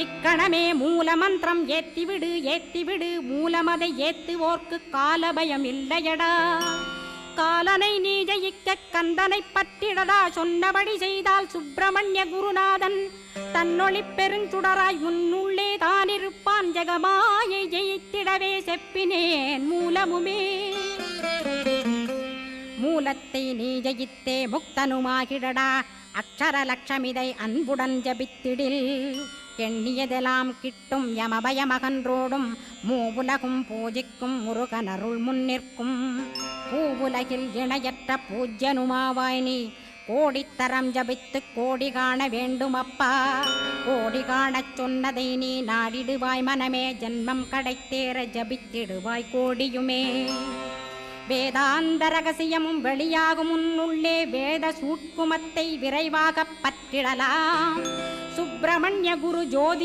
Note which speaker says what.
Speaker 1: இக்கணமே மூல மந்திரம் ஏத்திவிடு மூலமதை ஏத்துவோர்க்கு காலபயம் இல்லையடா. காலனை நீ ஜெயிக்க கந்தனை பற்றிடடா. சொன்னபடி செய்தால் சுப்பிரமணிய குருநாதன் தன்னொளி பெருஞ்சுடராய் உன்னுள்ளே தானிருப்பான். ஜெகமாயை ஜெயித்திடவே செப்பினேன் மூலமுமே. மூலத்தை நீ ஜெயித்தே முக்தனுமாகிடடா. அக்ஷர லட்சமிதை அன்புடன் ஜபித்திடில் எண்ணியதெல்லாம் கிட்டும். யமபயமகன்றோடும் மூவுலகும் பூஜிக்கும் முருகனருள் முன்னிற்கும். பூவுலகில் இணையற்ற பூஜ்யனுமாவாய் நீ கோடித்தரம் ஜபித்து கோடி காண வேண்டுமப்பா. கோடி காணச் சொன்னதை நீ நாடிடுவாய் மனமே. ஜென்மம் கடைத்தேற ஜபித்திடுவாய் கோடியுமே. வேதாந்த ரகசியமும் வெளியாகும் உன்னுள்ளே வேத சூட்குமத்தை விரைவாக பற்றிடலாம். சுப்பிரமணிய குரு ஜோதி